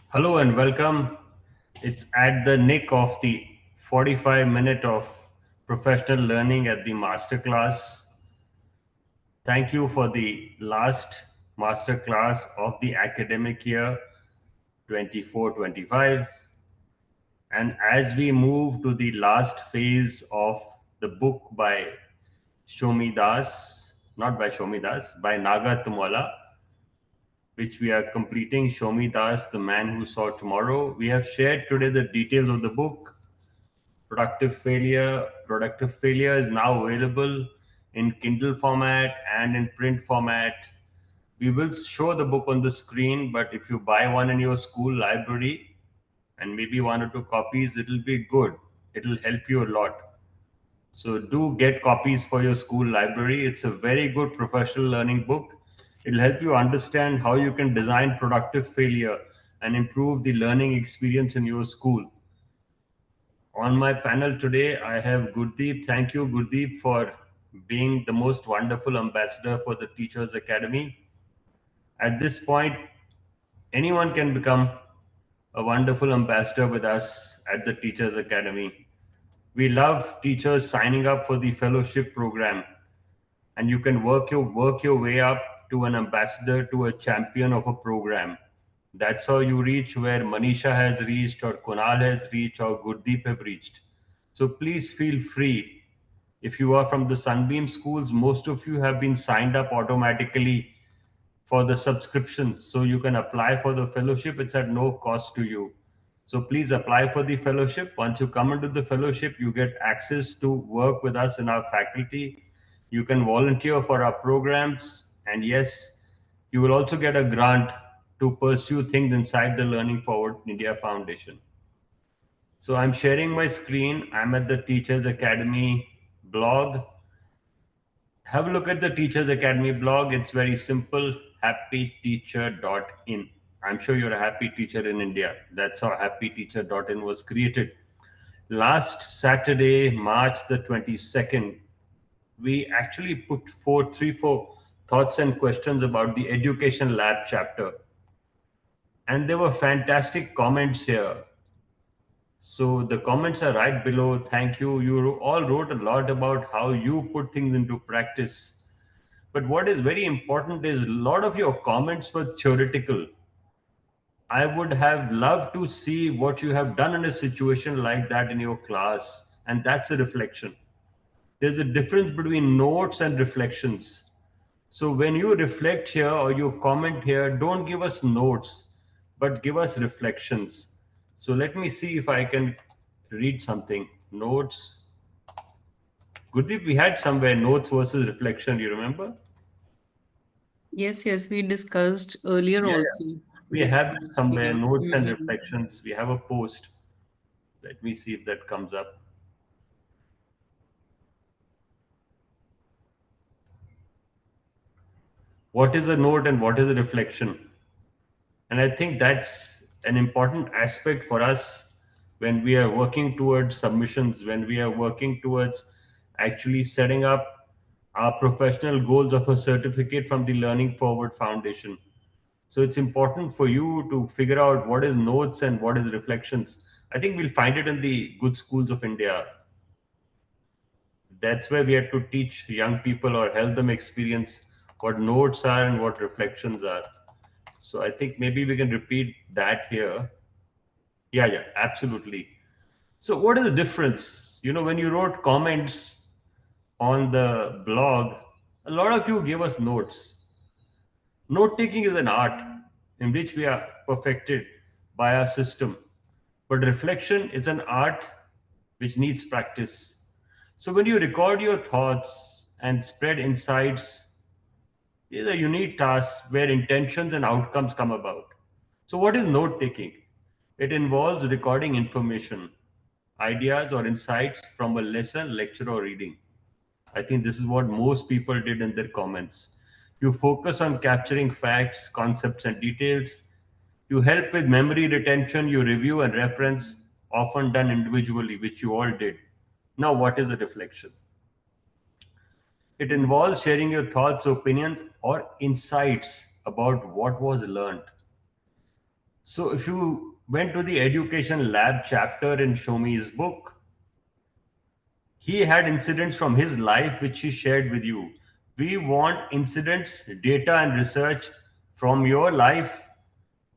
Hello and welcome. It's at the nick of the 45-minute of professional learning at the Masterclass. Thank you for the last Masterclass of the academic year 24-25. And as we move to the last phase of the book by Shomie Das, not by Shomie Das, by Naga Tummala, which we are completing, Shomie Das, The Man Who Saw Tomorrow. We have shared today the details of the book. Productive Failure. Productive Failure is now available in Kindle format and in print format. We will show the book on the screen, but if you buy one in your school library and maybe one or two copies, it'll be good. It'll help you a lot. So do get copies for your school library. It's a very good professional learning book. It'll help you understand how you can design productive failure and improve the learning experience in your school. On my panel today, I have Gurdeep. Thank you, Gurdeep, for being the most wonderful ambassador for the Teachers Academy. At this point, anyone can become a wonderful ambassador with us at the Teachers Academy. We love teachers signing up for the fellowship program, and you can work your way up to an ambassador, to a champion of a program. That's how you reach where Manisha has reached, or Kunal has reached, or Gurdeep have reached. So please feel free. If you are from the Sunbeam schools, most of you have been signed up automatically for the subscription. So you can apply for the fellowship. It's at no cost to you. So please apply for the fellowship. Once you come into the fellowship, you get access to work with us in our faculty. You can volunteer for our programs. And yes, you will also get a grant to pursue things inside the Learning Forward India Foundation. So I'm sharing my screen. I'm at the Teachers Academy blog. Have a look at the Teachers Academy blog. It's very simple, happyteacher.in. I'm sure you're a happy teacher in India. That's how happyteacher.in was created. Last Saturday, March the 22nd, we actually put forth four thoughts and questions about the Education Lab chapter. And there were fantastic comments here. So the comments are right below. Thank you. You all wrote a lot about how you put things into practice. But what is very important is a lot of your comments were theoretical. I would have loved to see what you have done in a situation like that in your class. And that's a reflection. There's a difference between notes and reflections. So when you reflect here or you comment here, don't give us notes, but give us reflections. So let me see if I can read something. Notes. Gurdeep, we had somewhere notes versus reflection. You remember? Yes, we discussed earlier Yeah, also. yeah. We This have this somewhere, yeah. notes and reflections. We have a post. Let me see if that comes up. What is a note and what is a reflection? And I think that's an important aspect for us when we are working towards submissions, when we are working towards actually setting up our professional goals of a certificate from the Learning Forward Foundation. So it's important for you to figure out what is notes and what is reflections. I think we'll find it in the good schools of India. That's where we have to teach young people or help them experience what notes are and what reflections are. So I think maybe we can repeat that here. Yeah, absolutely. So what is the difference? When you wrote comments on the blog, a lot of you gave us notes. Note taking is an art in which we are perfected by our system. But reflection is an art which needs practice. So when you record your thoughts and spread insights, these are unique tasks where intentions and outcomes come about. So what is note taking? It involves recording information, ideas, or insights from a lesson, lecture, or reading. I think this is what most people did in their comments. You focus on capturing facts, concepts, and details. You help with memory retention. You review and reference, often done individually, which you all did. Now, what is a reflection? It involves sharing your thoughts, opinions, or insights about what was learned. So if you went to the education lab chapter in Shomie's book, he had incidents from his life which he shared with you. We want incidents, data, and research from your life,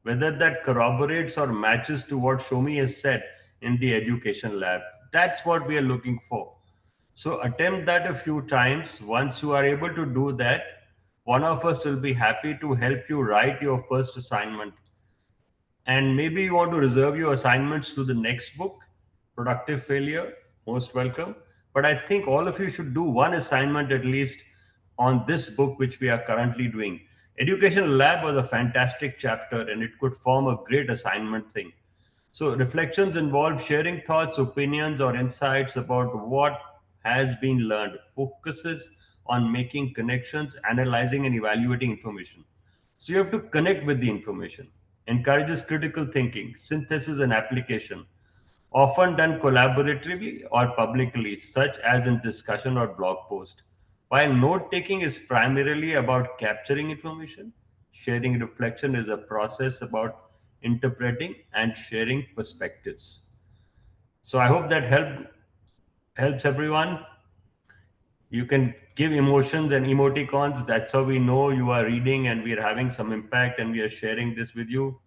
whether that corroborates or matches to what Shomie has said in the education lab. That's what we are looking for. So attempt that a few times. Once you are able to do that, one of us will be happy to help you write your first assignment. And maybe you want to reserve your assignments to the next book, Productive Failure. Most welcome. But I think all of you should do one assignment at least on this book, which we are currently doing. Education Lab was a fantastic chapter and it could form a great assignment thing. So, reflections involve sharing thoughts, opinions, or insights about what has been learned, focuses on making connections, analyzing, and evaluating information. So, you have to connect with the information, encourages critical thinking, synthesis, and application, often done collaboratively or publicly, such as in discussion or blog post. While note taking is primarily about capturing information, sharing reflection is a process about interpreting and sharing perspectives. So I hope that helps everyone. You can give emotions and emoticons. That's how we know you are reading and we are having some impact and we are sharing this with you.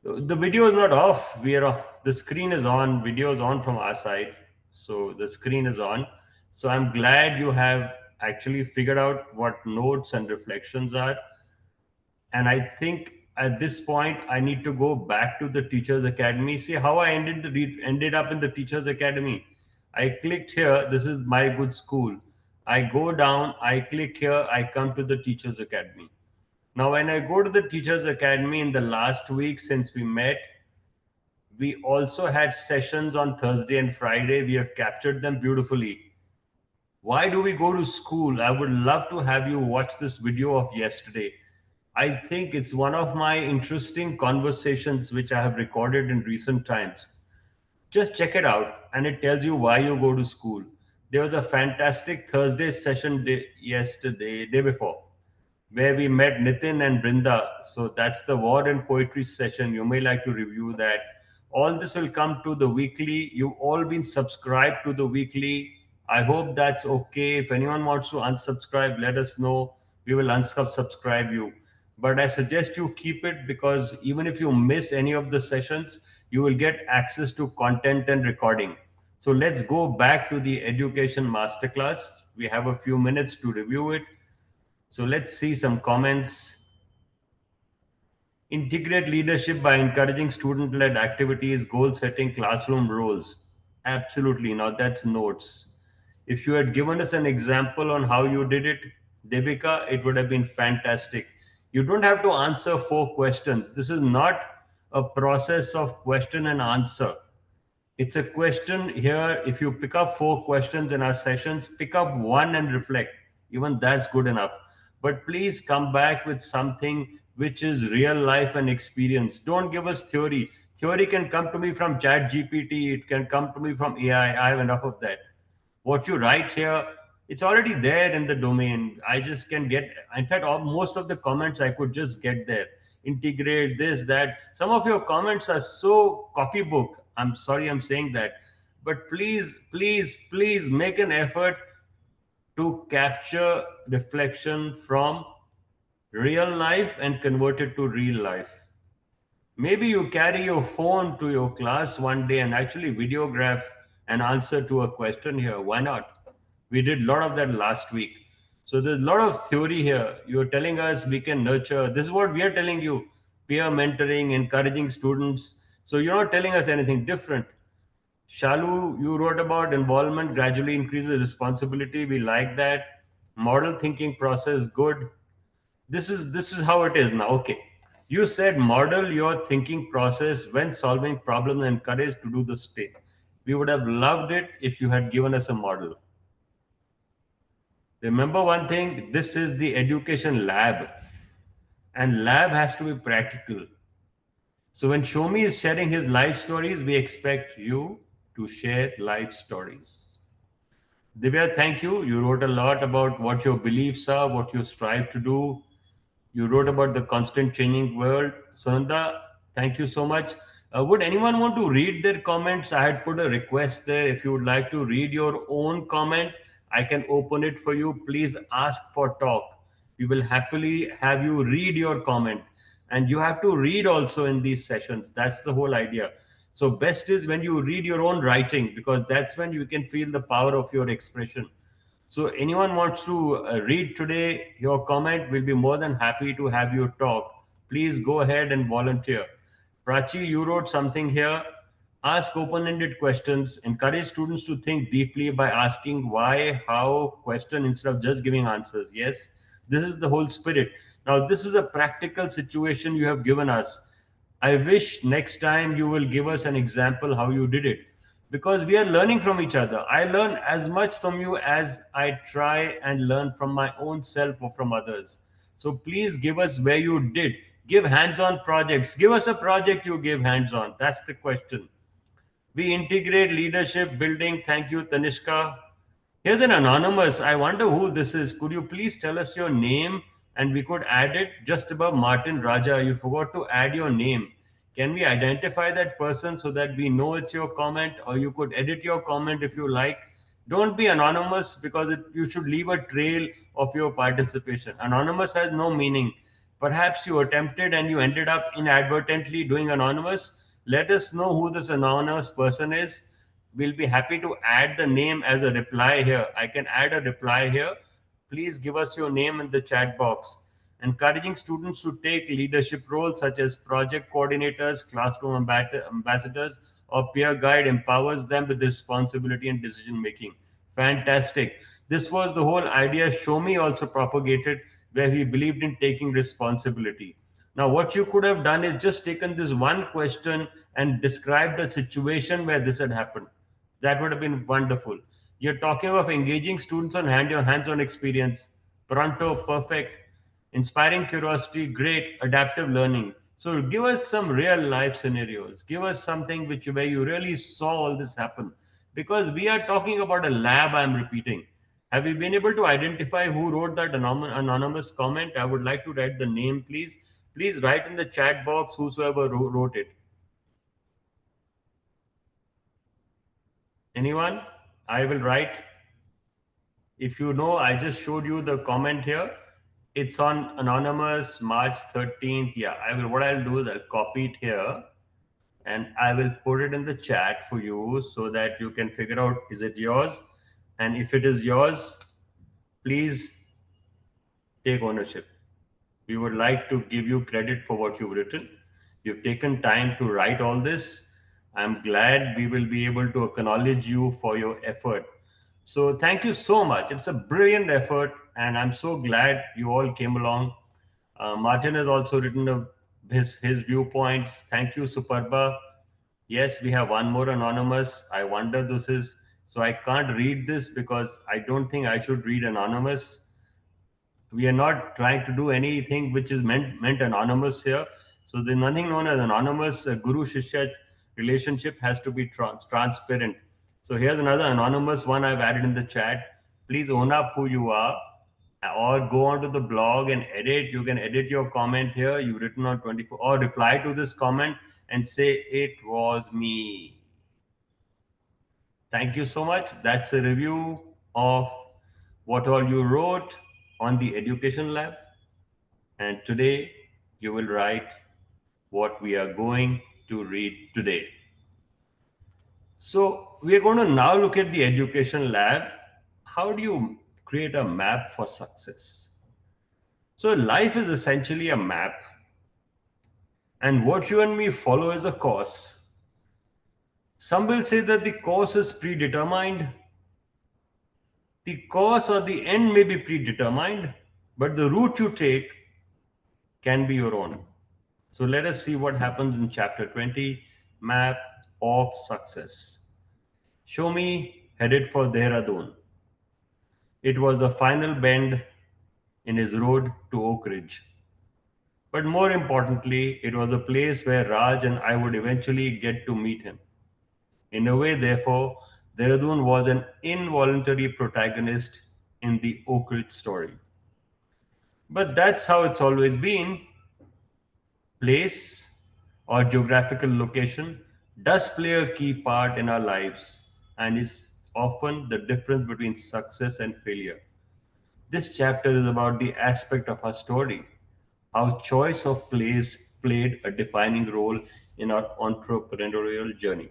The video is not off. The screen is on. Video is on from our side, so the screen is on. So I'm glad you have actually figured out what notes and reflections are. And I think at this point I need to go back to the Teachers Academy. See how I ended up in the Teachers Academy. I clicked here. This is my good school. I go down. I click here. I come to the Teachers Academy. Now, when I go to the Teachers Academy in the last week since we met, we also had sessions on Thursday and Friday. We have captured them beautifully. Why do we go to school? I would love to have you watch this video of yesterday. I think it's one of my interesting conversations which I have recorded in recent times. Just check it out and it tells you why you go to school. There was a fantastic Thursday session day before, where we met Nitin and Brinda. So that's the War and Poetry session. You may like to review that. All this will come to the weekly. You've all been subscribed to the weekly. I hope that's okay. If anyone wants to unsubscribe, let us know. We will unsubscribe you. But I suggest you keep it because even if you miss any of the sessions, you will get access to content and recording. So let's go back to the education masterclass. We have a few minutes to review it. So let's see some comments. Integrate leadership by encouraging student led activities, goal setting, classroom roles. Absolutely. Now that's notes. If you had given us an example on how you did it, Devika, it would have been fantastic. You don't have to answer 4 questions. This is not a process of question and answer. It's a question here. If you pick up 4 questions in our sessions, pick up one and reflect. Even that's good enough. But please come back with something which is real life and experience. Don't give us theory. Theory can come to me from Chat GPT, it can come to me from AI. I have enough of that. What you write here, it's already there in the domain. I just can get, in fact, most of the comments I could just get there. Integrate this, that. Some of your comments are so copybook. I'm sorry I'm saying that. But please, please, please make an effort to capture reflection from real life and convert it to real life. Maybe you carry your phone to your class one day and actually videograph an answer to a question here. Why not? We did a lot of that last week. So there's a lot of theory here. You're telling us we can nurture. This is what we are telling you: peer mentoring, encouraging students. So you're not telling us anything different. Shalu, you wrote about involvement gradually increases responsibility. We like that. Model thinking process, good. This is how it is now. Okay, you said model your thinking process when solving problems and encourage to do the same. We would have loved it if you had given us a model. Remember one thing, this is the education lab and lab has to be practical. So when Shomi is sharing his life stories, we expect you to share life stories. Divya, thank you. You wrote a lot about what your beliefs are, what you strive to do. You wrote about the constant changing world. Sunanda, thank you so much. Would anyone want to read their comments? I had put a request there. If you would like to read your own comment, I can open it for you. Please ask for talk. We will happily have you read your comment. And you have to read also in these sessions. That's the whole idea. So, best is when you read your own writing because that's when you can feel the power of your expression. So, anyone wants to read today your comment, we'll be more than happy to have you talk. Please go ahead and volunteer. Prachi, you wrote something here. Ask open ended questions. Encourage students to think deeply by asking why, how, question instead of just giving answers. Yes, this is the whole spirit. Now, this is a practical situation you have given us. I wish next time you will give us an example how you did it because we are learning from each other. I learn as much from you as I try and learn from my own self or from others. So please give us where you did. Give hands on projects. Give us a project you gave hands on. That's the question. We integrate leadership building. Thank you, Tanishka. Here's an anonymous. I wonder who this is. Could you please tell us your name and we could add it just above Martin Raja? You forgot to add your name. Can we identify that person so that we know it's your comment, or you could edit your comment if you like? Don't be anonymous because you should leave a trail of your participation. Anonymous has no meaning. Perhaps you attempted and you ended up inadvertently doing anonymous. Let us know who this anonymous person is. We'll be happy to add the name as a reply here. I can add a reply here. Please give us your name in the chat box. Encouraging students to take leadership roles such as project coordinators, classroom ambassadors, or peer guide empowers them with responsibility and decision making. Fantastic. This was the whole idea Shomie also propagated, where he believed in taking responsibility. Now, what you could have done is just taken this one question and described a situation where this had happened. That would have been wonderful. You're talking of engaging students on hands-on experience. Pronto, perfect. Inspiring curiosity, great. Adaptive learning. So give us some real life scenarios. Give us something which where you really saw all this happen. Because we are talking about a lab, I'm repeating. Have you been able to identify who wrote that anonymous comment? I would like to write the name, please. Please write in the chat box whosoever wrote it. Anyone? I will write. If you know, I just showed you the comment here. It's on anonymous March 13th. Yeah, I will. What I'll do is I'll copy it here and I will put it in the chat for you so that you can figure out is it yours, and if it is yours, please take ownership. We would like to give you credit for what you've written. You've taken time to write all this. I'm glad we will be able to acknowledge you for your effort. So, thank you so much. It's a brilliant effort, and I'm so glad you all came along. Martin has also written his viewpoints. Thank you, Superba. Yes, we have one more anonymous. I wonder this is so I can't read this because I don't think I should read anonymous. We are not trying to do anything which is meant anonymous here. So there's nothing known as anonymous. Guru Shishya relationship has to be transparent. So here's another anonymous one I've added in the chat. Please own up who you are, or go onto the blog and edit. You can edit your comment here. You've written on 24, or reply to this comment and say it was me. Thank you so much. That's a review of what all you wrote on the education lab. And today you will write what we are going to read today. So we are going to now look at the education lab. How do you create a map for success? So life is essentially a map, and what you and me follow is a course. Some will say that the course is predetermined. The course or the end may be predetermined, but the route you take can be your own. So let us see what happens in chapter 20, Map of Success. Shomie headed for Dehradun. It was the final bend in his road to Oak Ridge. But more importantly, it was a place where Raj and I would eventually get to meet him. In a way, therefore, Dehradun was an involuntary protagonist in the Oak Ridge story. But that's how it's always been. Place or geographical location does play a key part in our lives and is often the difference between success and failure. This chapter is about the aspect of our story, how choice of place played a defining role in our entrepreneurial journey.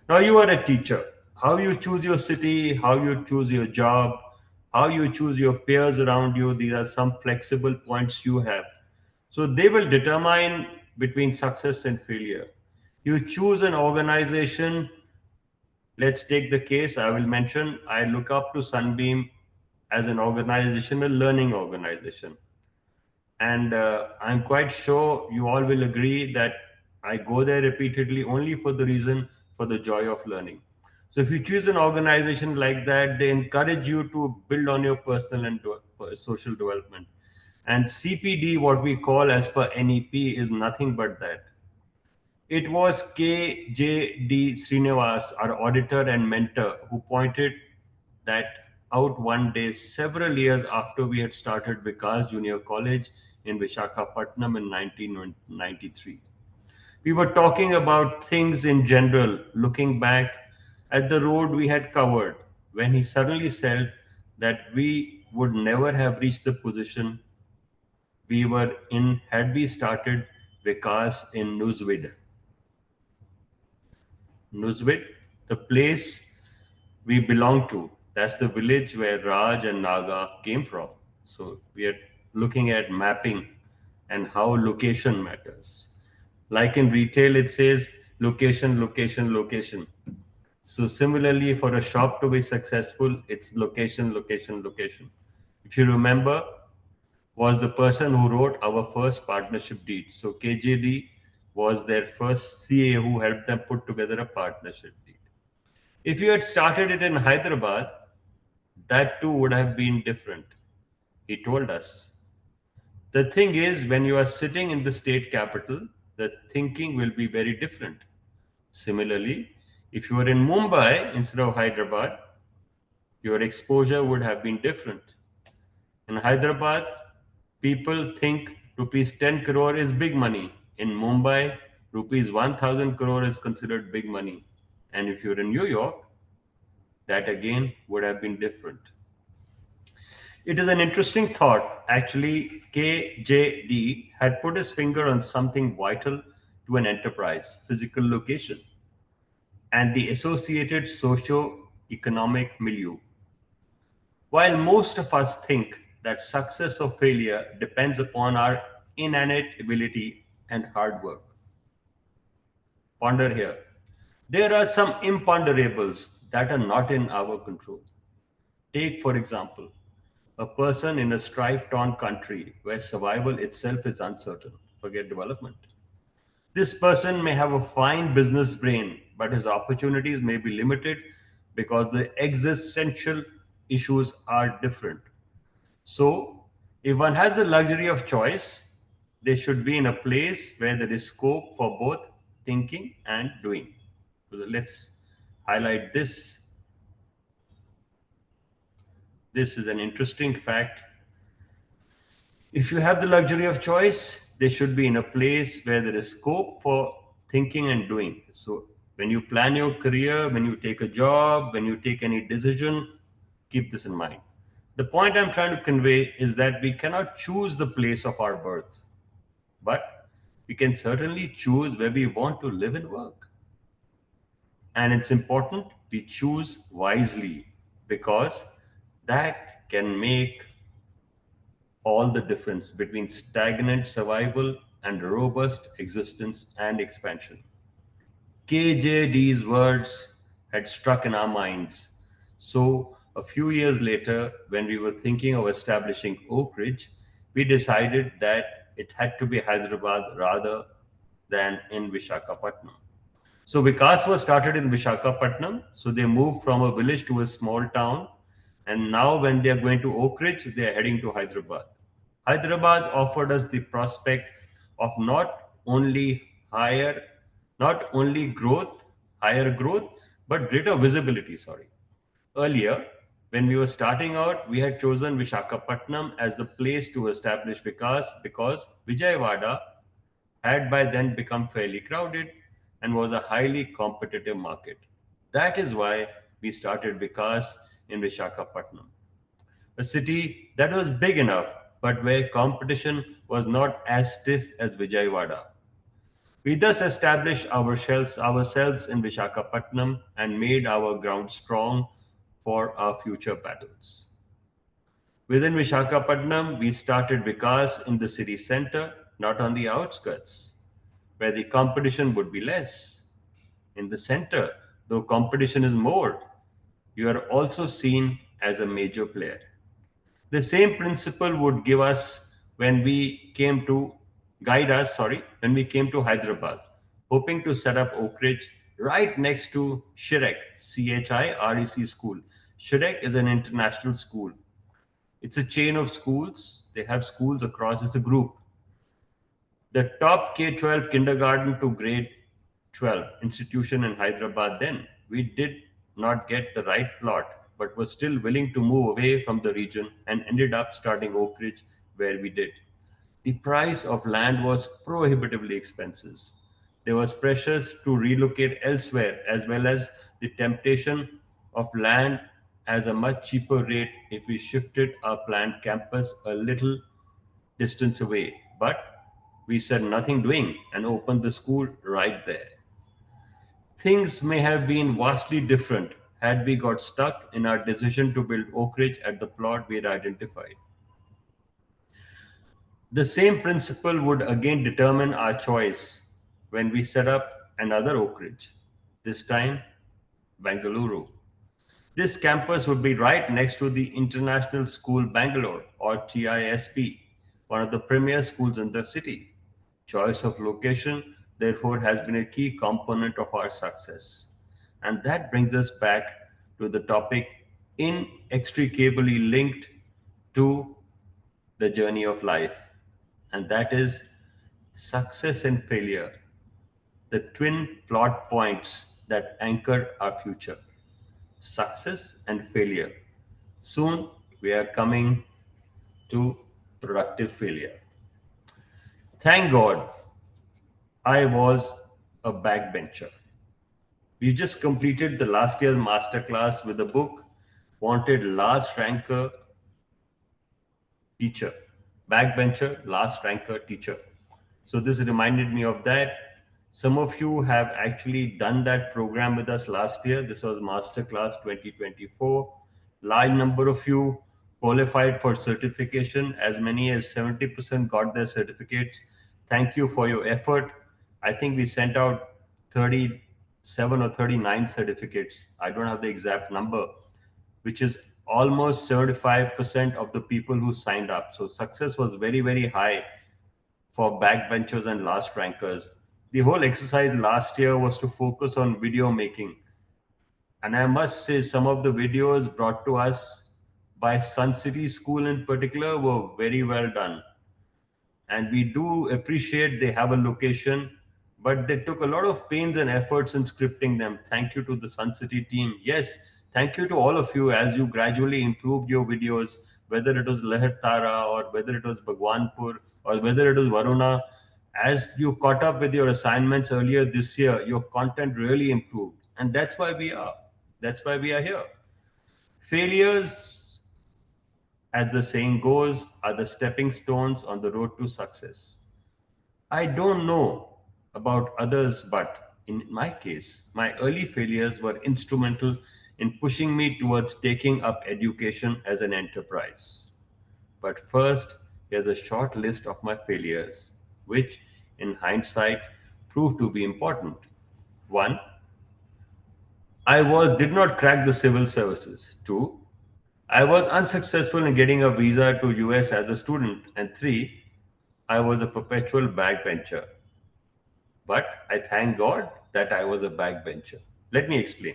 Now, you are a teacher. How you choose your city, how you choose your job, how you choose your peers around you, these are some flexible points you have. So, they will determine between success and failure. You choose an organization. Let's take the case I will mention. I look up to Sunbeam as an organization, a learning organization. And I'm quite sure you all will agree that I go there repeatedly only for the reason for the joy of learning. So if you choose an organization like that, they encourage you to build on your personal and social development. And CPD, what we call as per NEP, is nothing but that. It was KJD Srinivas, our auditor and mentor, who pointed that out one day, several years after we had started Vikas Junior College in Vishakhapatnam in 1993. We were talking about things in general, looking back at the road we had covered, when he suddenly said that we would never have reached the position we were in had we started Vikas in Nuzvid. Nuzvid, the place we belong to. That's the village where Raj and Naga came from. So we are looking at mapping and how location matters. Like in retail, it says location, location, location. So similarly, for a shop to be successful, it's location, location, location. If you remember, was the person who wrote our first partnership deed. So KJD was their first CA who helped them put together a partnership deed. If you had started it in Hyderabad, that too would have been different, he told us. The thing is, when you are sitting in the state capital, the thinking will be very different. Similarly, if you were in Mumbai instead of Hyderabad, your exposure would have been different. In Hyderabad, people think rupees 10 crore is big money. In Mumbai, rupees 1000 crore is considered big money. And if you're in New York, that again would have been different. It is an interesting thought. Actually, KJD had put his finger on something vital to an enterprise physical location and the associated socio-economic milieu. While most of us think that success or failure depends upon our innate ability and hard work, ponder here. There are some imponderables that are not in our control. Take, for example, a person in a strife torn country where survival itself is uncertain. Forget development. This person may have a fine business brain, but his opportunities may be limited because the existential issues are different. So, if one has the luxury of choice, they should be in a place where there is scope for both thinking and doing. So let's highlight this. This is an interesting fact. If you have the luxury of choice, they should be in a place where there is scope for thinking and doing. So, when you plan your career, when you take a job, when you take any decision, keep this in mind. The point I'm trying to convey is that we cannot choose the place of our birth, but we can certainly choose where we want to live and work. And it's important we choose wisely because that can make all the difference between stagnant survival and robust existence and expansion. KJD's words had struck in our minds. So, a few years later, when we were thinking of establishing Oak Ridge, we decided that it had to be Hyderabad rather than in Vishakhapatnam. So Vikas was started in Vishakhapatnam. So they moved from a village to a small town. And now when they are going to Oak Ridge, they are heading to Hyderabad. Hyderabad offered us the prospect of higher, not only growth, higher growth, but greater visibility, sorry. Earlier, When we were starting out, we had chosen Vishakhapatnam as the place to establish Vikas because Vijayawada had by then become fairly crowded and was a highly competitive market. That is why we started Vikas in Vishakhapatnam, a city that was big enough but where competition was not as stiff as Vijayawada. We thus established ourselves in Vishakhapatnam and made our ground strong for our future battles. Within Vishakhapatnam, we started Vikas in the city center, not on the outskirts, where the competition would be less. In the center, though competition is more, you are also seen as a major player. The same principle would give us when we came to guide us, sorry, when we came to Hyderabad, hoping to set up Oak Ridge right next to Shirek, CHIREC school. Shirek is an international school. It's a chain of schools. They have schools across, it's a group. The top K 12 kindergarten to grade 12 institution in Hyderabad then. We did not get the right plot, but were still willing to move away from the region and ended up starting Oak Ridge where we did. The price of land was prohibitively expensive. There was pressure to relocate elsewhere, as well as the temptation of land as a much cheaper rate if we shifted our planned campus a little distance away. But we said nothing doing and opened the school right there. Things may have been vastly different had we got stuck in our decision to build Oak Ridge at the plot we had identified. The same principle would again determine our choice when we set up another Oak Ridge, this time Bengaluru. This campus would be right next to the International School Bangalore or TISP, one of the premier schools in the city. Choice of location, therefore, has been a key component of our success. And that brings us back to the topic inextricably linked to the journey of life, and that is success and failure, the twin plot points that anchor our future. Success and failure. Soon we are coming to productive failure. Thank God I was a backbencher. We just completed the last year's masterclass with a book, Wanted Last Ranker Teacher. Backbencher, last ranker teacher. So this reminded me of that. Some of you have actually done that program with us last year. This was Masterclass 2024. Large number of you qualified for certification. As many as 70% got their certificates. Thank you for your effort. I think we sent out 37 or 39 certificates. I don't have the exact number, which is almost 75% of the people who signed up. So success was very, very high for backbenchers and last rankers. The whole exercise last year was to focus on video making. And I must say, some of the videos brought to us by Sun City School in particular were very well done. And we do appreciate they have a location, but they took a lot of pains and efforts in scripting them. Thank you to the Sun City team. Yes, thank you to all of you as you gradually improved your videos, whether it was Leher Tara or whether it was Bhagwanpur or whether it was Varuna. As you caught up with your assignments earlier this year, your content really improved, and that's why we are. That's why we are here. Failures, as the saying goes, are the stepping stones on the road to success. I don't know about others, but in my case, my early failures were instrumental in pushing me towards taking up education as an enterprise. But first, here's a short list of my failures, which in hindsight proved to be important. One, I did not crack the civil services. Two, I was unsuccessful in getting a visa to US as a student. And three, I was a perpetual backbencher. But I thank God that I was a backbencher. Let me explain.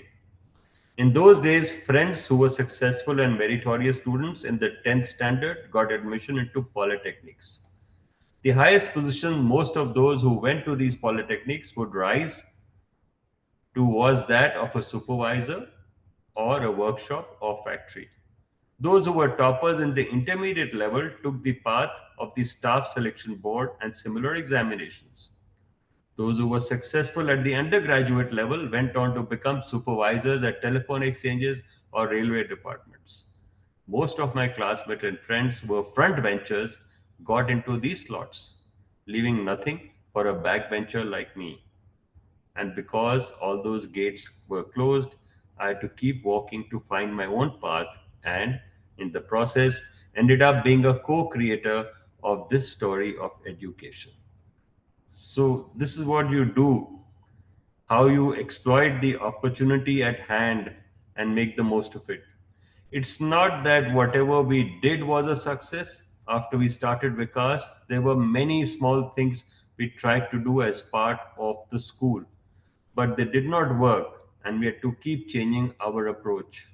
In those days, friends who were successful and meritorious students in the 10th standard got admission into polytechnics. The highest position most of those who went to these polytechnics would rise to was that of a supervisor or a workshop or factory. Those who were toppers in the intermediate level took the path of the staff selection board and similar examinations. Those who were successful at the undergraduate level went on to become supervisors at telephone exchanges or railway departments. Most of my classmates and friends who were front benchers got into these slots, leaving nothing for a backbencher like me. And because all those gates were closed, I had to keep walking to find my own path, and in the process, ended up being a co creator of this story of education. So, this is what you do, how you exploit the opportunity at hand and make the most of it. It's not that whatever we did was a success. After we started Vikas, there were many small things we tried to do as part of the school, but they did not work, and we had to keep changing our approach.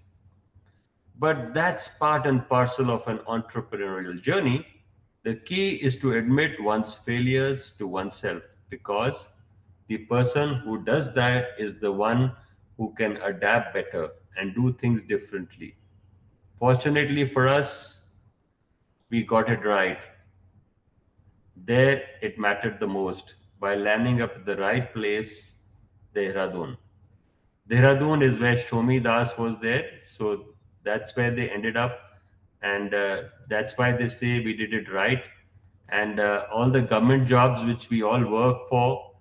But that's part and parcel of an entrepreneurial journey. The key is to admit one's failures to oneself, because the person who does that is the one who can adapt better and do things differently. Fortunately for us, we got it right. There it mattered the most, by landing up at the right place, Dehradun. Dehradun is where Shomie Das was there, so that's where they ended up, and that's why they say we did it right. And all the government jobs which we all work for,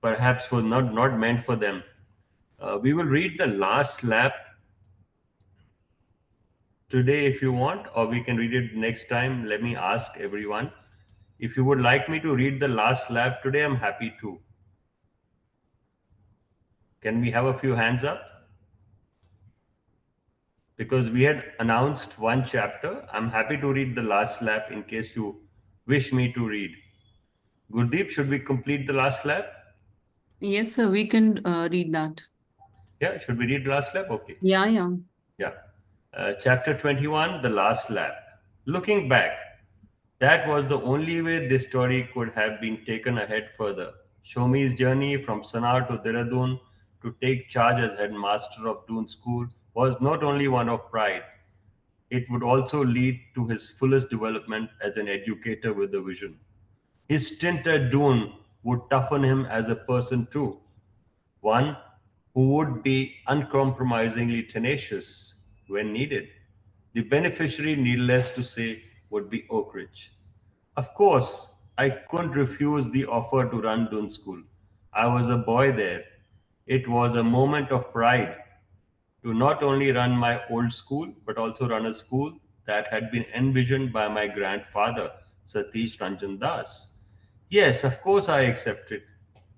perhaps were not meant for them. We will read the last lap today if you want, or we can read it next time. Let me ask everyone. If you would like me to read the last lap today, I'm happy to. Can we have a few hands up? Because we had announced one chapter. I'm happy to read the last lap in case you wish me to read. Gurdeep, should we complete the last lap? Yes, sir, we can read that. Yeah, should we read the last lap? Okay. Yeah, yeah. Yeah. Chapter 21, the last lap. Looking back, that was the only way this story could have been taken ahead further. Shomy's journey from Sanar to Dehradun to take charge as headmaster of Doon School was not only one of pride, it would also lead to his fullest development as an educator with a vision. His stint at Doon would toughen him as a person too, one who would be uncompromisingly tenacious when needed. The beneficiary, needless to say, would be Oak Ridge. Of course, I couldn't refuse the offer to run Doon School. I was a boy there. It was a moment of pride to not only run my old school, but also run a school that had been envisioned by my grandfather, Satish Ranjan Das. Yes, of course I accepted.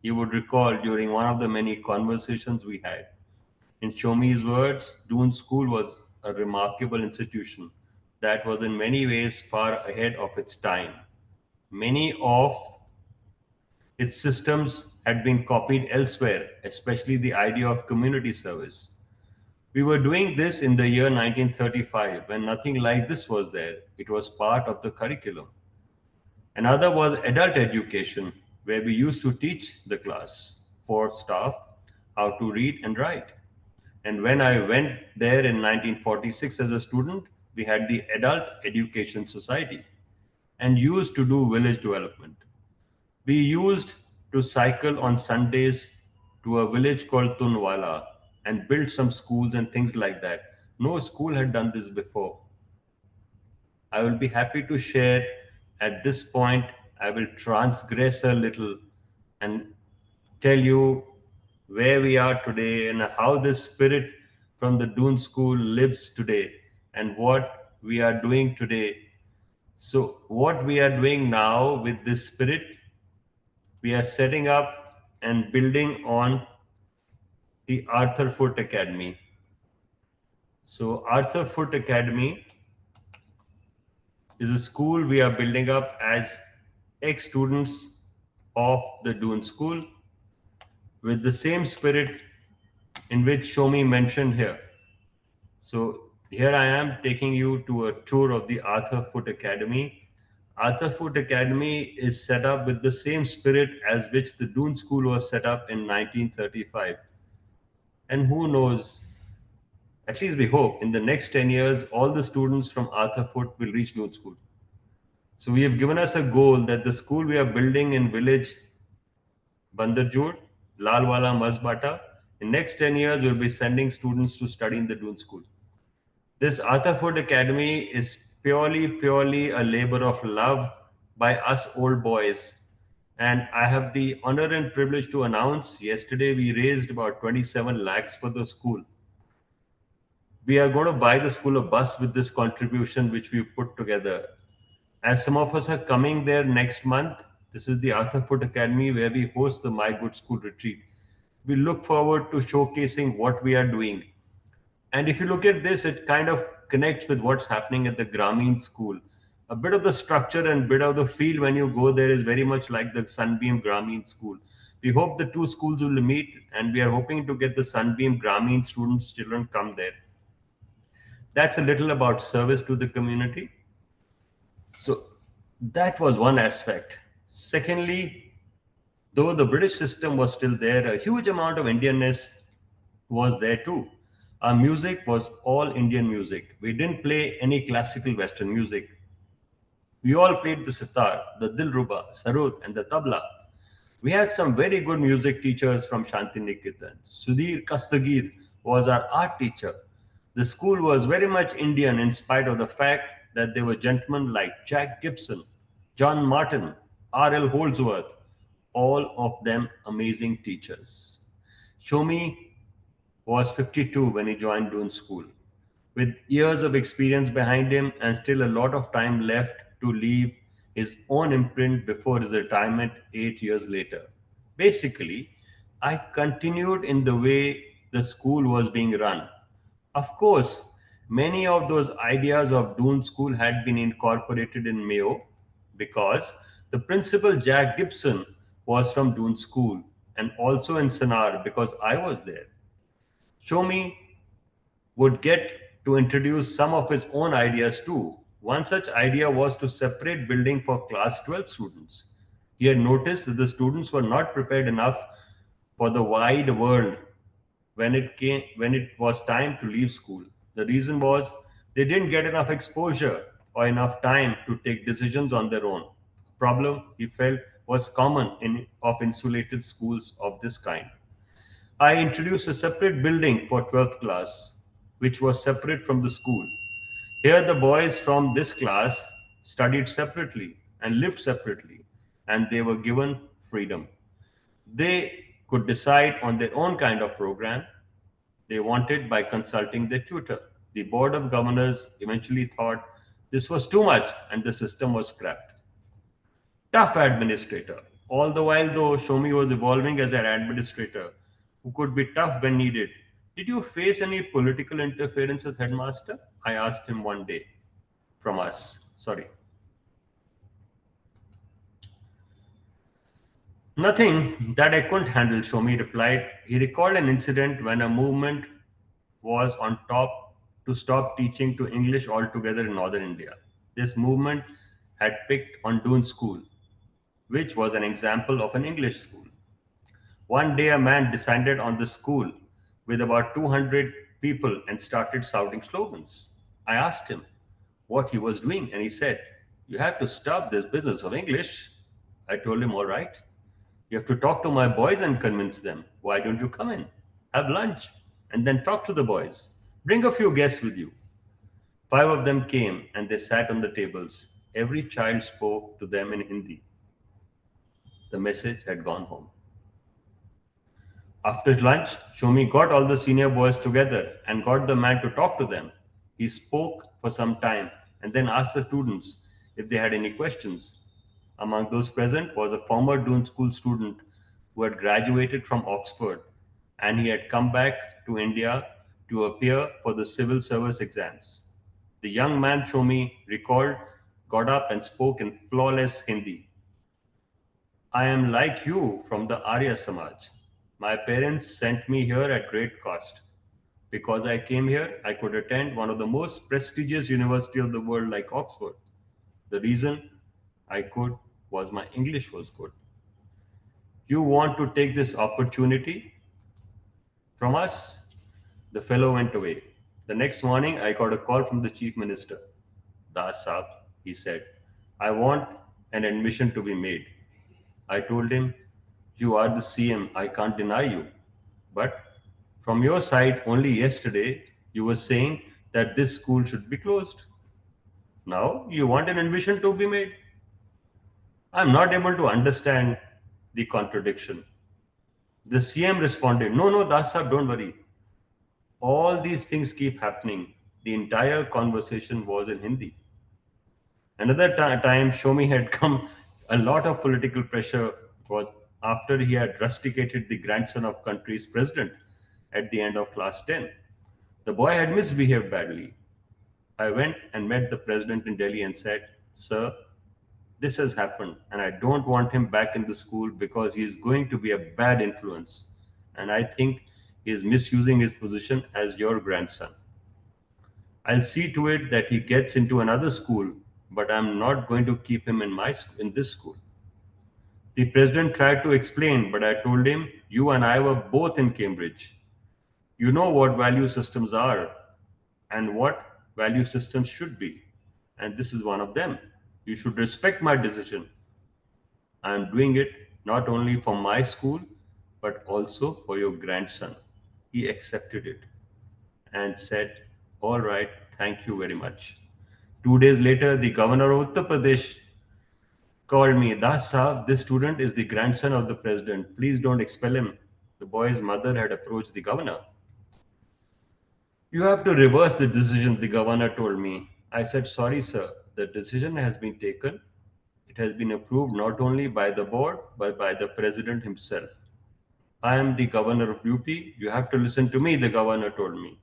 You would recall during one of the many conversations we had. In Shomy's words, Doon School was a remarkable institution that was in many ways far ahead of its time. Many of its systems had been copied elsewhere, especially the idea of community service. We were doing this in the year 1935 when nothing like this was there. It was part of the curriculum. Another was adult education, where we used to teach the class for staff how to read and write. And when I went there in 1946 as a student, we had the Adult Education Society and used to do village development. We used to cycle on Sundays to a village called Tummala and build some schools and things like that. No school had done this before. I will be happy to share at this point. I will transgress a little and tell you where we are today and how this spirit from the Doon School lives today and what we are doing today. So, what we are doing now with this spirit, we are setting up and building on the Arthur Foot Academy. So, Arthur Foot Academy is a school we are building up as ex students of the Doon School with the same spirit in which Shomi mentioned here. So, here I am taking you to a tour of the Arthur Foot Academy. Arthur Foot Academy is set up with the same spirit as which the Doon School was set up in 1935. And who knows, At least we hope in the next 10 years, all the students from Arthur Foot will reach Noon School. So we have given us a goal that the school we are building in village Bandarjod, Lalwala, Mazbata, in next 10 years we'll be sending students to study in the Doon School. This Arthur Foot Academy is purely a labor of love by us old boys. And I have the honor and privilege to announce yesterday we raised about 27 lakhs for the school. We are going to buy the school a bus with this contribution which we put together. As some of us are coming there next month, this is the Arthur Foot Academy where we host the My Good School retreat. We look forward to showcasing what we are doing. And if you look at this, it kind of connects with what's happening at the Grameen school. A bit of the structure and bit of the feel when you go there is very much like the Sunbeam Grameen school. We hope the two schools will meet, and we are hoping to get the Sunbeam Grameen students, children come there. That's a little about service to the community. So that was one aspect. Secondly, though the British system was still there, a huge amount of Indianness was there too. Our music was all Indian music. We didn't play any classical Western music. We all played the sitar, the dilruba, sarod, and the tabla. We had some very good music teachers from Shantiniketan. Sudhir Kastagir was our art teacher. The school was very much Indian in spite of the fact that there were gentlemen like Jack Gibson, John Martin, R.L. Holdsworth, all of them amazing teachers. Shomie was 52 when he joined Doon School. With years of experience behind him and still a lot of time left to leave his own imprint before his retirement 8 years later. Basically, I continued in the way the school was being run. Of course, many of those ideas of Doon School had been incorporated in Mayo because the principal Jack Gibson was from Doon School and also in Sanar because I was there. Shomi would get to introduce some of his own ideas too. One such idea was to separate building for class 12 students. He had noticed that the students were not prepared enough for the wide world when it was time to leave school. The reason was they didn't get enough exposure or enough time to take decisions on their own. A problem he felt was common in of insulated schools of this kind. I introduced a separate building for 12th class, which was separate from the school. Here, the boys from this class studied separately and lived separately, and they were given freedom. They could decide on their own kind of program they wanted by consulting their tutor. The Board of Governors eventually thought this was too much and the system was scrapped. Tough administrator. All the while, though, Shomi was evolving as an administrator who could be tough when needed. Did you face any political interference as headmaster? I asked him one day from us. Sorry. Nothing that I couldn't handle, Shomi replied. He recalled an incident when a movement was on top to stop teaching to English altogether in northern India. This movement had picked on Doon School, which was an example of an English school. One day, a man descended on the school with about 200 people and started shouting slogans. I asked him what he was doing, and he said, "You have to stop this business of English." I told him, "All right. You have to talk to my boys and convince them. Why don't you come in? Have lunch and then talk to the boys. Bring a few guests with you." Five of them came and they sat on the tables. Every child spoke to them in Hindi. The message had gone home. After lunch, Shomi got all the senior boys together and got the man to talk to them. He spoke for some time and then asked the students if they had any questions. Among those present was a former Doon School student who had graduated from Oxford and he had come back to India to appear for the civil service exams. The young man, Shomi recalled, got up and spoke in flawless Hindi. "I am like you from the Arya Samaj. My parents sent me here at great cost. Because I came here, I could attend one of the most prestigious universities of the world like Oxford. The reason I could was my English was good. You want to take this opportunity from us?" The fellow went away. The next morning, I got a call from the chief minister. Das Saab, he said, I want an admission to be made. I told him, you are the CM, I can't deny you. But from your side, only yesterday, you were saying that this school should be closed. Now you want an admission to be made. I'm not able to understand the contradiction. The CM responded, no, no, Das Saab, don't worry. All these things keep happening. The entire conversation was in Hindi. Another time, Shomi had come, a lot of political pressure was after he had rusticated the grandson of country's president at the end of class 10. The boy had misbehaved badly. I went and met the president in Delhi and said, Sir, this has happened, and I don't want him back in the school because he is going to be a bad influence. And I think he is misusing his position as your grandson. I'll see to it that he gets into another school, but I'm not going to keep him in this school. The president tried to explain, but I told him, you and I were both in Cambridge. You know what value systems are and what value systems should be. And this is one of them. You should respect my decision. I am doing it not only for my school, but also for your grandson. He accepted it and said, all right, thank you very much. 2 days later, the governor of Uttar Pradesh called me. Das Saab, this student is the grandson of the president. Please don't expel him. The boy's mother had approached the governor. You have to reverse the decision, the governor told me. I said, sorry, sir. The decision has been taken. It has been approved not only by the board, but by the president himself. I am the governor of UP. You have to listen to me, the governor told me.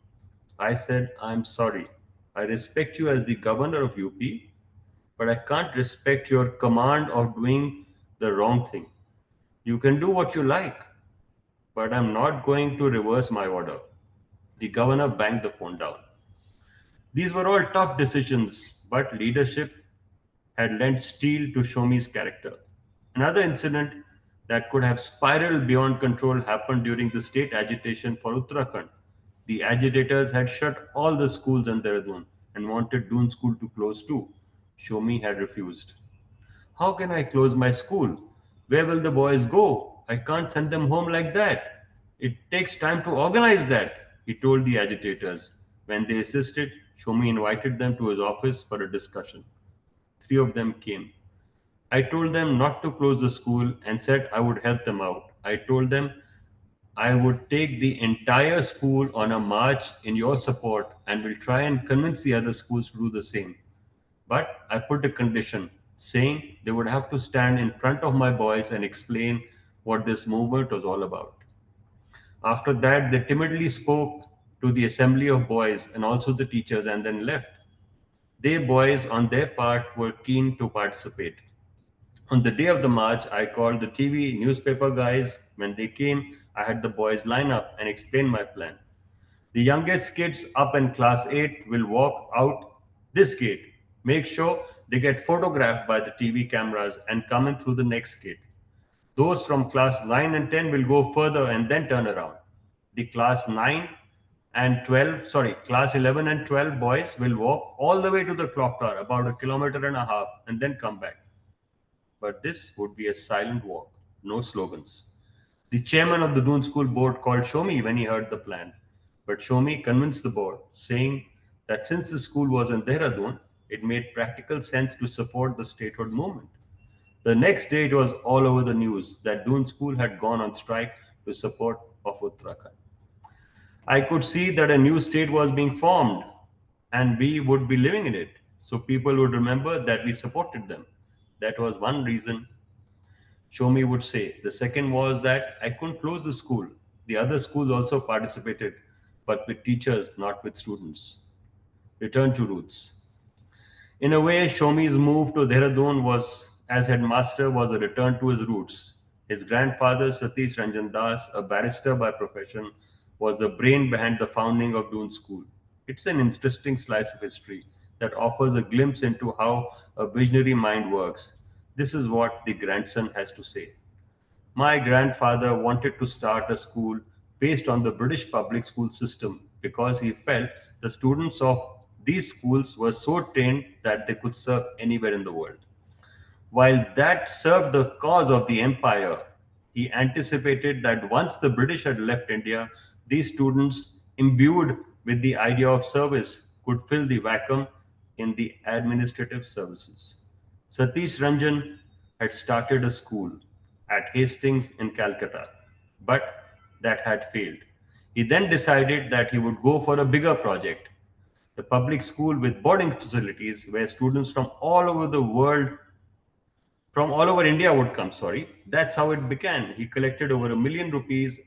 I said, I'm sorry. I respect you as the governor of UP, but I can't respect your command of doing the wrong thing. You can do what you like, but I'm not going to reverse my order. The governor banged the phone down. These were all tough decisions, but leadership had lent steel to Shomy's character. Another incident that could have spiraled beyond control happened during the state agitation for Uttarakhand. The agitators had shut all the schools in Dehradun and wanted Doon school to close too. Shomi had refused. How can I close my school? Where will the boys go? I can't send them home like that. It takes time to organize that, he told the agitators. When they insisted, Shomi invited them to his office for a discussion. Three of them came. I told them not to close the school and said I would help them out. I told them I would take the entire school on a march in your support and will try and convince the other schools to do the same. But I put a condition saying they would have to stand in front of my boys and explain what this movement was all about. After that, they timidly spoke to the assembly of boys and also the teachers and then left. They boys, on their part, were keen to participate. On the day of the march, I called the TV newspaper guys. When they came, I had the boys line up and explain my plan. The youngest kids up in class 8 will walk out this gate. Make sure they get photographed by the TV cameras and come in through the next gate. Those from class 9 and 10 will go further and then turn around. The class 9 and 12, sorry, class 11 and 12 boys will walk all the way to the clock tower, about a kilometer and a half, and then come back. But this would be a silent walk, no slogans. The chairman of the Doon School Board called Shomie when he heard the plan. But Shomie convinced the board, saying that since the school was in Dehradun, it made practical sense to support the statehood movement. The next day, it was all over the news that Doon School had gone on strike to support of Uttarakhand. I could see that a new state was being formed and we would be living in it. So people would remember that we supported them. That was one reason Shomi would say. The second was that I couldn't close the school. The other schools also participated, but with teachers, not with students. Return to roots. In a way, Shomi's move to Dehradun was, as headmaster, was a return to his roots. His grandfather, Satish Ranjan Das, a barrister by profession, was the brain behind the founding of Doon School. It's an interesting slice of history that offers a glimpse into how a visionary mind works. This is what the grandson has to say. My grandfather wanted to start a school based on the British public school system because he felt the students of these schools were so trained that they could serve anywhere in the world. While that served the cause of the empire, he anticipated that once the British had left India, these students, imbued with the idea of service, could fill the vacuum in the administrative services. Satish Ranjan had started a school at Hastings in Calcutta, but that had failed. He then decided that he would go for a bigger project, the public school with boarding facilities where students from all over India would come, sorry. That's how it began. He collected over ₹1 million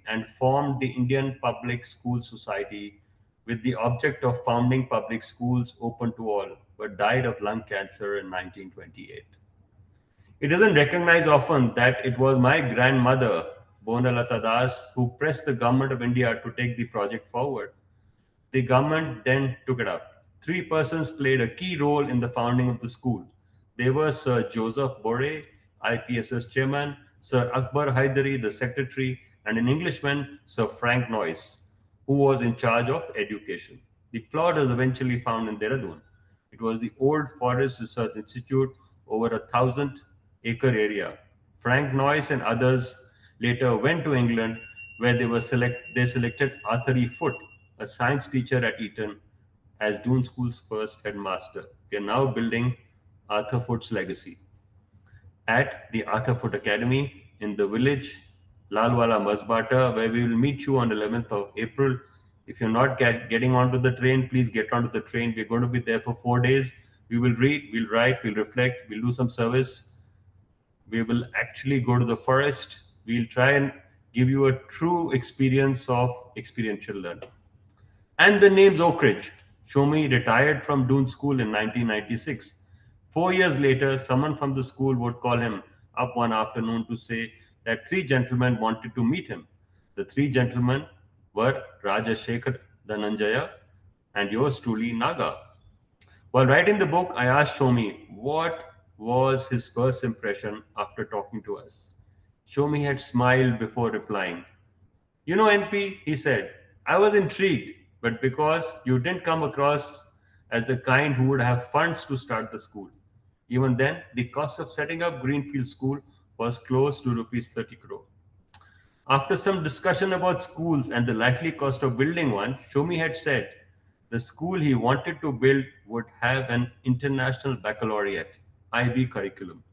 and formed the Indian Public School Society with the object of founding public schools open to all, but died of lung cancer in 1928. It doesn't recognize often that it was my grandmother, Bonalata Das, who pressed the government of India to take the project forward. The government then took it up. Three persons played a key role in the founding of the school. They were Sir Joseph Bore, IPSS chairman, Sir Akbar Haidari, the secretary, and an Englishman, Sir Frank Noyce, who was in charge of education. The plot was eventually found in Dehradun. It was the old Forest Research Institute, over 1,000-acre area. Frank Noyce and others later went to England, where they selected Arthur E. Foote, a science teacher at Eton, as Doon School's first headmaster. We are now building Arthur Foote's legacy at the Arthur Foote Academy in the village Lalwala Masbata, where we will meet you on 11th of April. If you're not getting onto the train, please get onto the train. We're going to be there for 4 days. We will read, we'll write, we'll reflect, we'll do some service. We will actually go to the forest. We'll try and give you a true experience of experiential learning. And the name's Oak Ridge. Shomie retired from Doon School in 1996. 4 years later, someone from the school would call him up one afternoon to say that three gentlemen wanted to meet him. The three gentlemen were Rajashekar Dhananjaya and yours truly, Naga. While writing the book, I asked Shomie what was his first impression after talking to us. Shomie had smiled before replying. You know, NP, he said, I was intrigued, but because you didn't come across as the kind who would have funds to start the school. Even then, the cost of setting up Greenfield School was close to rupees 30 crore. After some discussion about schools and the likely cost of building one, Shomi had said the school he wanted to build would have an international baccalaureate, IB curriculum.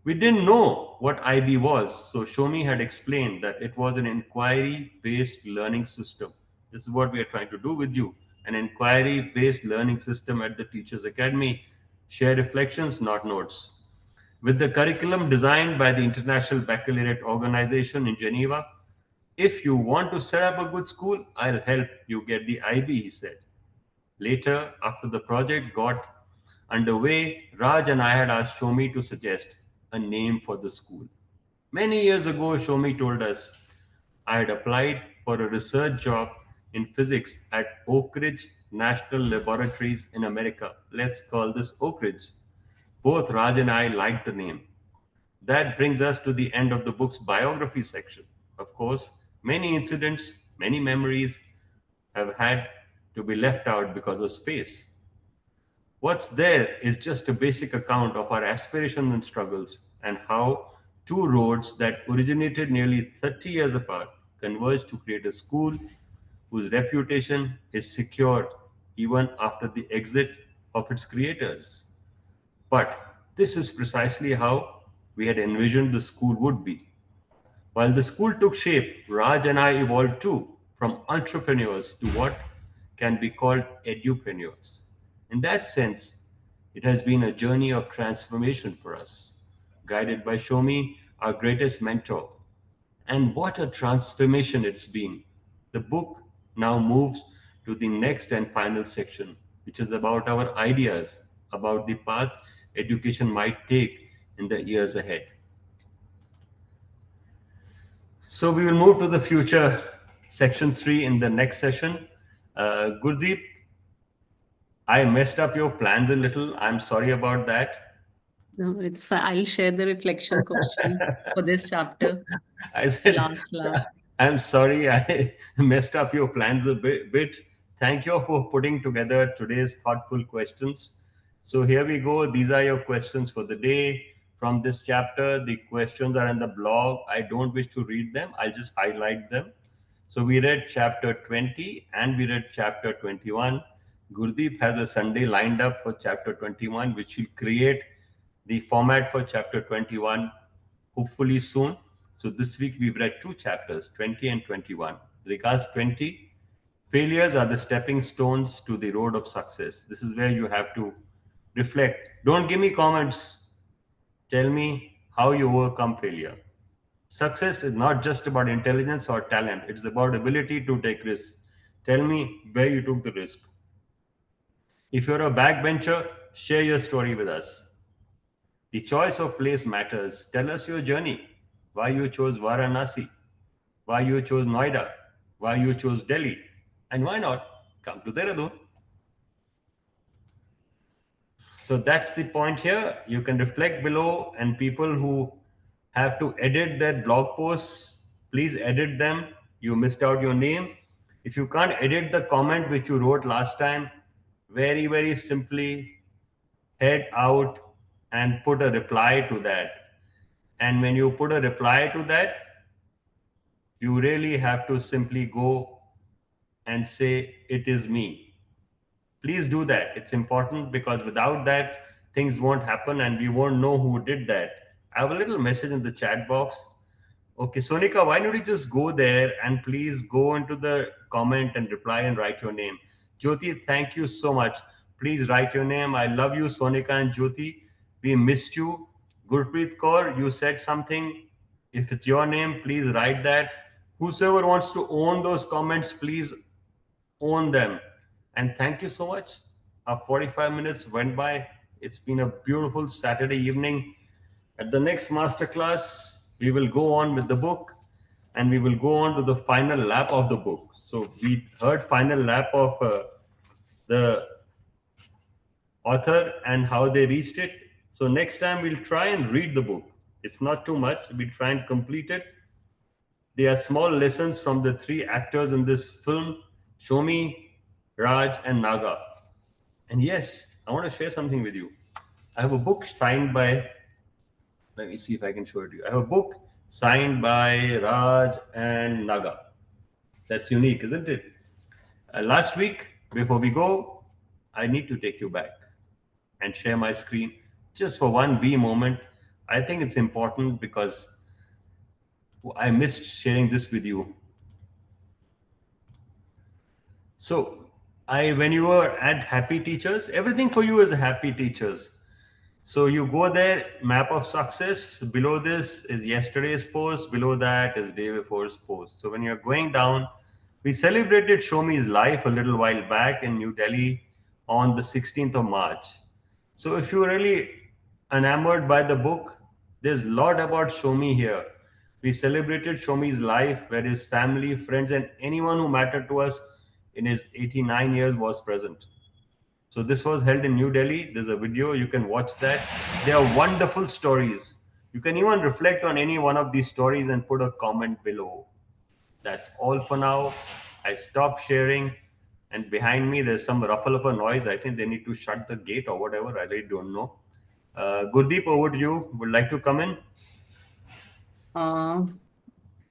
We didn't know what IB was, so Shomi had explained that it was an inquiry based learning system. This is what we are trying to do with you, an inquiry based learning system at the Teachers Academy. Share reflections, not notes. With the curriculum designed by the International Baccalaureate Organization in Geneva, if you want to set up a good school, I'll help you get the IB, he said. Later, after the project got underway, Raj and I had asked Shomi to suggest a name for the school. Many years ago, Shomi told us I had applied for a research job in physics at Oak Ridge National Laboratories in America. Let's call this Oak Ridge. Both Raj and I liked the name. That brings us to the end of the book's biography section. Of course, many incidents, many memories have had to be left out because of space. What's there is just a basic account of our aspirations and struggles and how two roads that originated nearly 30 years apart converged to create a school whose reputation is secure even after the exit of its creators. But this is precisely how we had envisioned the school would be. While the school took shape, Raj and I evolved too, from entrepreneurs to what can be called edupreneurs. In that sense, it has been a journey of transformation for us, guided by Shomi, our greatest mentor. And what a transformation it's been. The book now moves to the next and final section, which is about our ideas about the path education might take in the years ahead. So we will move to the future, section 3, in the next session. Gurdeep, I messed up your plans a little. I'm sorry about that. No, it's fine. I'll share the reflection question for this chapter. I The said, last laugh. I'm sorry, I messed up your plans a bit. Thank you for putting together today's thoughtful questions. So here we go. These are your questions for the day from this chapter. The questions are in the blog. I don't wish to read them. I'll just highlight them. So we read chapter 20 and we read chapter 21. Gurdeep has a Sunday lined up for chapter 21, which will create the format for chapter 21 hopefully soon. So this week we've read two chapters, 20 and 21. Regards 20, failures are the stepping stones to the road of success. This is where you have to reflect. Don't give me comments. Tell me how you overcome failure. Success is not just about intelligence or talent, it's about ability to take risks. Tell me where you took the risk. If you're a backbencher, share your story with us. The choice of place matters. Tell us your journey. Why you chose Varanasi, why you chose Noida, why you chose Delhi, and why not come to Dehradun. So that's the point here. You can reflect below, and people who have to edit their blog posts, please edit them. You missed out your name. If you can't edit the comment which you wrote last time, very, very simply head out and put a reply to that. And when you put a reply to that, you really have to simply go and say, "It is me." Please do that. It's important because without that, things won't happen and we won't know who did that. I have a little message in the chat box. Okay, Sonika, why don't you just go there and please go into the comment and reply and write your name? Jyoti, thank you so much. Please write your name. I love you, Sonika and Jyoti. We missed you. Gurpreet Kaur, you said something. If it's your name, please write that. Whosoever wants to own those comments, please own them. And thank you so much. Our 45 minutes went by. It's been a beautiful Saturday evening. At the next masterclass, we will go on with the book and we will go on to the final lap of the book. So we heard final lap of the author and how they reached it. So next time we'll try and read the book. It's not too much. We'll try and complete it. There are small lessons from the three actors in this film, Shomie, Raj, and Naga. And yes, I want to share something with you. I have a book signed by, let me see if I can show it to you. I have a book signed by Raj and Naga. That's unique, isn't it? Last week, before we go, I need to take you back and share my screen just for one wee moment. I think it's important because I missed sharing this with you. So, when you were at Happy Teachers, everything for you is Happy Teachers. So you go there, map of success. Below this is yesterday's post. Below that is day before's post. So when you're going down, we celebrated Shomie's life a little while back in New Delhi on the 16th of March. So if you're really enamored by the book, there's a lot about Shomie here. We celebrated Shomie's life, where his family, friends, and anyone who mattered to us in his 89 years was present. So this was held in New Delhi. There's a video, you can watch that. They are wonderful stories. You can even reflect on any one of these stories and put a comment below. That's all for now. I stopped sharing, and behind me there's some ruffle of a noise. I think they need to shut the gate or whatever. I really don't know. Gurdeep, over to you. Would like to come in? Uh,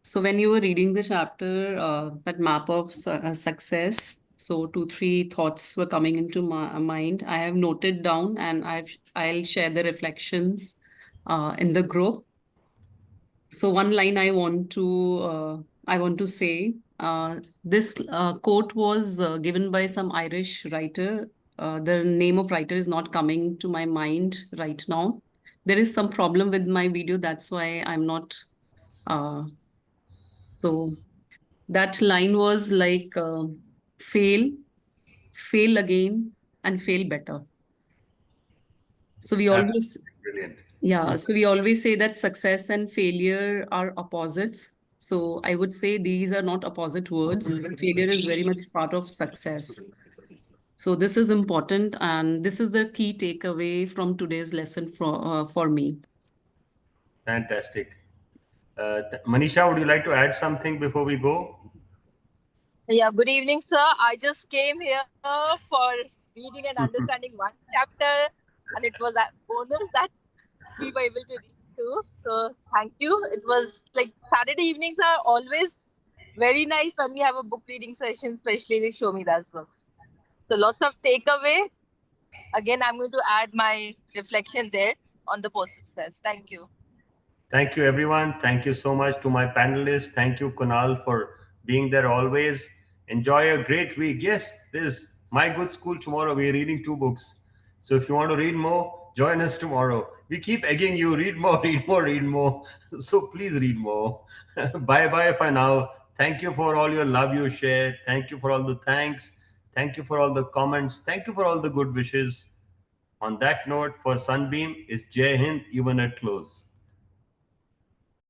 so when you were reading the chapter, that map of success, so two, three thoughts were coming into my mind. I have noted down, and I'll share the reflections in the group. So one line I want to say, this quote was given by some Irish writer. The name of writer is not coming to my mind right now. There is some problem with my video, that's why I'm not. Uh, so that line was like, fail, fail again, and fail better. So we always Brilliant. Yeah, so we always say that success and failure are opposites. So I would say these are not opposite words. Failure is very much part of success. So this is important, and this is the key takeaway from today's lesson for me. Fantastic. Manisha, would you like to add something before we go? Yeah, good evening, sir. I just came here for reading and understanding one chapter, and it was a bonus that we were able to read too. So, thank you. It was like Saturday evenings are always very nice when we have a book reading session, especially the Show Me Das books. So, lots of takeaway. Again, I'm going to add my reflection there on the post itself. Thank you. Thank you, everyone. Thank you so much to my panelists. Thank you, Kunal, for being there always. Enjoy a great week. Yes, this is My Good School tomorrow. We're reading two books. So if you want to read more, join us tomorrow. We keep egging you read more, read more, read more. So please read more. Bye bye for now. Thank you for all your love you share. Thank you for all the thanks. Thank you for all the comments. Thank you for all the good wishes. On that note, for Sunbeam, is Jai Hind even at close.